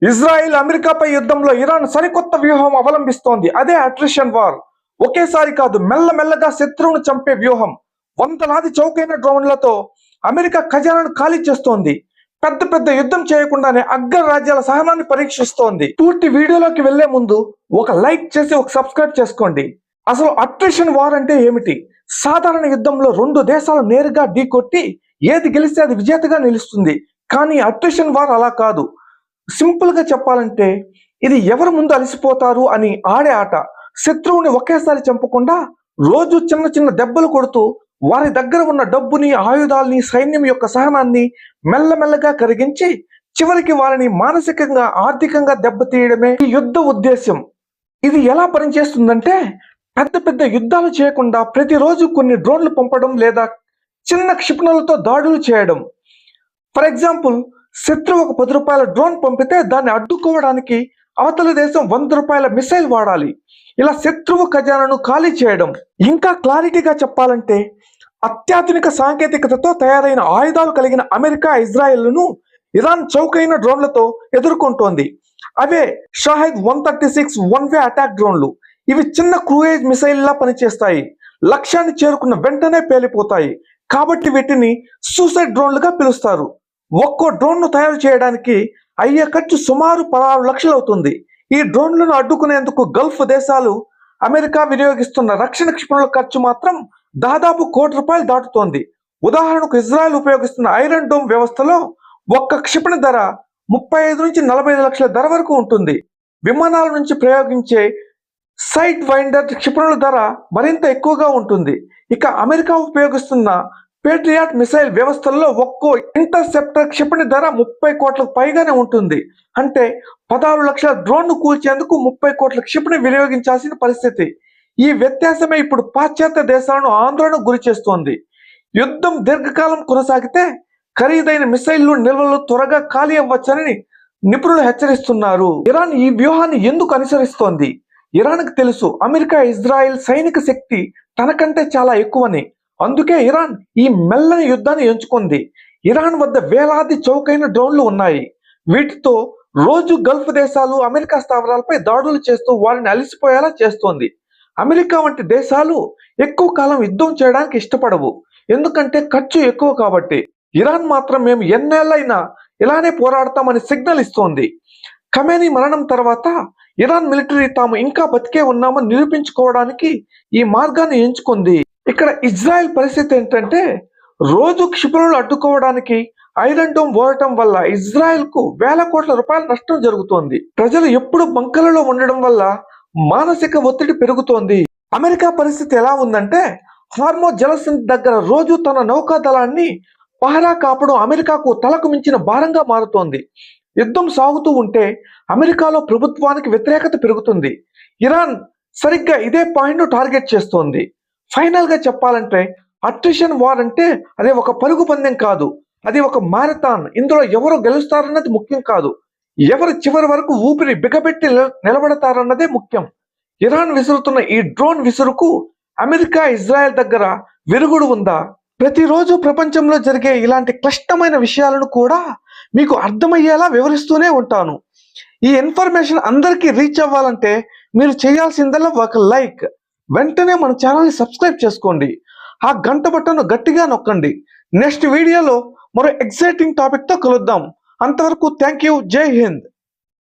Israel అమెరికాపై యుద్ధంలో Iran సరికొత్త వ్యూహం అవలంబిస్తోంది. అదే అట్రిషన్ వార్. ఒకేసారి కాదు, మెల్లమెల్లగా శత్రువును చంపే వ్యూహం. వందలాది చౌకైన డ్రోన్లతో అమెరికా ఖజానాను ఖాళీ చేస్తోంది. పెద్ద పెద్ద యుద్ధం చేయకుండానే అగ్ర రాజ్యాల సహనాన్ని పరీక్షిస్తోంది. పూర్తి వీడియోలోకి వెళ్లే ముందు ఒక లైక్ చేసి ఒక సబ్స్క్రైబ్ చేసుకోండి. అసలు అట్రిషన్ వార్ అంటే ఏమిటి? సాధారణ యుద్ధంలో రెండు దేశాలు నేరుగా ఢీకొట్టి ఏది గెలిస్తే అది విజేతగా నిలుస్తుంది. కానీ అట్రిషన్ వార్ అలా కాదు. సింపుల్ గా చెప్పాలంటే ఇది ఎవరు ముందు అలసిపోతారు అని ఆడే ఆట. శత్రువుని ఒకేసారి చంపకుండా రోజు చిన్న చిన్న దెబ్బలు కొడుతూ వారి దగ్గర ఉన్న డబ్బుని, ఆయుధాలని, సైన్యం యొక్క సహనాన్ని మెల్లమెల్లగా కరిగించి చివరికి వారిని మానసికంగా, ఆర్థికంగా దెబ్బతీయడమే ఈ యుద్ధ ఉద్దేశ్యం. ఇది ఎలా పనిచేస్తుందంటే పెద్ద పెద్ద యుద్ధాలు చేయకుండా ప్రతిరోజు కొన్ని డ్రోన్లు పంపడం లేదా చిన్న క్షిపణులతో దాడులు చేయడం. ఫర్ ఎగ్జాంపుల్, శత్రువు ఒక 10 రూపాయల డ్రోన్ పంపితే దాన్ని అడ్డుకోవడానికి అవతల దేశం 100 రూపాయల మిసైల్ వాడాలి. ఇలా శత్రువు ఖజానాను ఖాళీ చేయడం. ఇంకా క్లారిటీగా చెప్పాలంటే అత్యాధునిక సాంకేతికతతో తయారైన ఆయుధాలు కలిగిన అమెరికా ఇజ్రాయెల్ను ఇరాన్ చౌకైన డ్రోన్లతో ఎదుర్కొంటోంది. అవే షాహిద్ 136 వన్ వే అటాక్ డ్రోన్లు. ఇవి చిన్న క్రూయేజ్ మిసైల్ లా పనిచేస్తాయి. లక్ష్యాన్ని చేరుకున్న వెంటనే పేలిపోతాయి. కాబట్టి వీటిని సూసైడ్ డ్రోన్లుగా పిలుస్తారు. ఒక్కో డ్రోన్ ను తయారు చేయడానికి అయ్యే ఖర్చు సుమారు 16 లక్షలు అవుతుంది. ఈ డ్రోన్లను అడ్డుకునేందుకు గల్ఫ్ దేశాలు అమెరికా వినియోగిస్తున్న రక్షణ క్షిపణుల ఖర్చు మాత్రం దాదాపు ₹1 కోటి దాటుతోంది. ఉదాహరణకు ఇజ్రాయెల్ ఉపయోగిస్తున్న ఐరన్ డోమ్ వ్యవస్థలో ఒక్క క్షిపణి ధర 35 నుంచి 45 లక్షల ధర వరకు ఉంటుంది. విమానాల నుంచి ప్రయోగించే సైడ్ వైండర్ క్షిపణుల ధర మరింత ఎక్కువగా ఉంటుంది. ఇక అమెరికా ఉపయోగిస్తున్న పేట్రియాట్ మిసైల్ వ్యవస్థల్లో ఒక్కో ఇంటర్సెప్టర్ క్షిపణి ధర 30 కోట్లకు పైగానే ఉంటుంది. అంటే 16 లక్షల డ్రోన్ ను కూల్చేందుకు 30 కోట్ల క్షిపణి వినియోగించాల్సిన పరిస్థితి. ఈ వ్యత్యాసమే ఇప్పుడు పాశ్చాత్య దేశాలను ఆందోళనకు గురి చేస్తోంది. యుద్ధం దీర్ఘకాలం కొనసాగితే ఖరీదైన మిసైళ్లు నిల్వలు త్వరగా ఖాళీ అవ్వచ్చని నిపుణులు హెచ్చరిస్తున్నారు. ఇరాన్ ఈ వ్యూహాన్ని ఎందుకు అనుసరిస్తోంది? ఇరాన్కి తెలుసు అమెరికా ఇజ్రాయెల్ సైనిక శక్తి తనకంటే చాలా ఎక్కువని. అందుకే ఇరాన్ ఈ మెల్లని యుద్ధాన్ని ఎంచుకుంది. ఇరాన్ వద్ద వేలాది చౌకైన డ్రోన్లు ఉన్నాయి. వీటితో రోజు గల్ఫ్ దేశాలు అమెరికా స్థావరాలపై దాడులు చేస్తూ వారిని అలసిపోయేలా చేస్తోంది. అమెరికా వంటి దేశాలు ఎక్కువ కాలం యుద్ధం చేయడానికి ఇష్టపడవు, ఎందుకంటే ఖర్చు ఎక్కువ కాబట్టి. ఇరాన్ మాత్రం మేము ఎన్నేళ్లైనా ఇలానే పోరాడతామని సిగ్నల్ ఇస్తోంది. ఖమేనీ మరణం తర్వాత ఇరాన్ మిలిటరీ తాము ఇంకా బతికే ఉన్నామని నిరూపించుకోవడానికి ఈ మార్గాన్ని ఎంచుకుంది. ఇక్కడ ఇజ్రాయెల్ పరిస్థితి ఏంటంటే రోజు క్షిపణులు అడ్డుకోవడానికి ఐరన్ డోమ్ వాడటం వల్ల ఇజ్రాయెల్ కు వేల కోట్ల రూపాయల నష్టం జరుగుతోంది. ప్రజలు ఎప్పుడు బంకలలో ఉండడం వల్ల మానసిక ఒత్తిడి పెరుగుతోంది. అమెరికా పరిస్థితి ఎలా ఉందంటే హార్మోజ్ జలసంధి దగ్గర రోజు తన నౌకాదళాన్ని పహరా కాపడం అమెరికాకు తలకు మించిన భారంగా మారుతోంది. యుద్ధం సాగుతూ ఉంటే అమెరికాలో ప్రభుత్వానికి వ్యతిరేకత పెరుగుతుంది. ఇరాన్ సరిగ్గా ఇదే పాయింట్ ను టార్గెట్ చేస్తోంది. ఫైనల్ గా చెప్పాలంటే అట్రిషన్ వార్ అంటే అది ఒక పరుగు పందెం కాదు, అది ఒక మారథాన్. ఇందులో ఎవరు గెలుస్తారన్నది ముఖ్యం కాదు, ఎవరు చివరి వరకు ఊపిరి బిగబెట్టి నిలబడతారన్నదే ముఖ్యం. ఇరాన్ విసురుతున్న ఈ డ్రోన్ విసురుకు అమెరికా ఇజ్రాయెల్ దగ్గర విరుగుడు ఉందా? ప్రతిరోజు ప్రపంచంలో జరిగే ఇలాంటి క్లిష్టమైన విషయాలను కూడా మీకు అర్థమయ్యేలా వివరిస్తూనే ఉంటాను. ఈ ఇన్ఫర్మేషన్ అందరికీ రీచ్ అవ్వాలంటే మీరు చేయాల్సిందల్లా ఒక లైక్, వెంటనే మన ఛానల్ని సబ్స్క్రైబ్ చేసుకోండి, ఆ గంట బటన్ గట్టిగా నొక్కండి. నెక్స్ట్ వీడియోలో మరో ఎక్సైటింగ్ టాపిక్ తో కలుద్దాం. అంతవరకు థ్యాంక్ యూ. జై హింద్.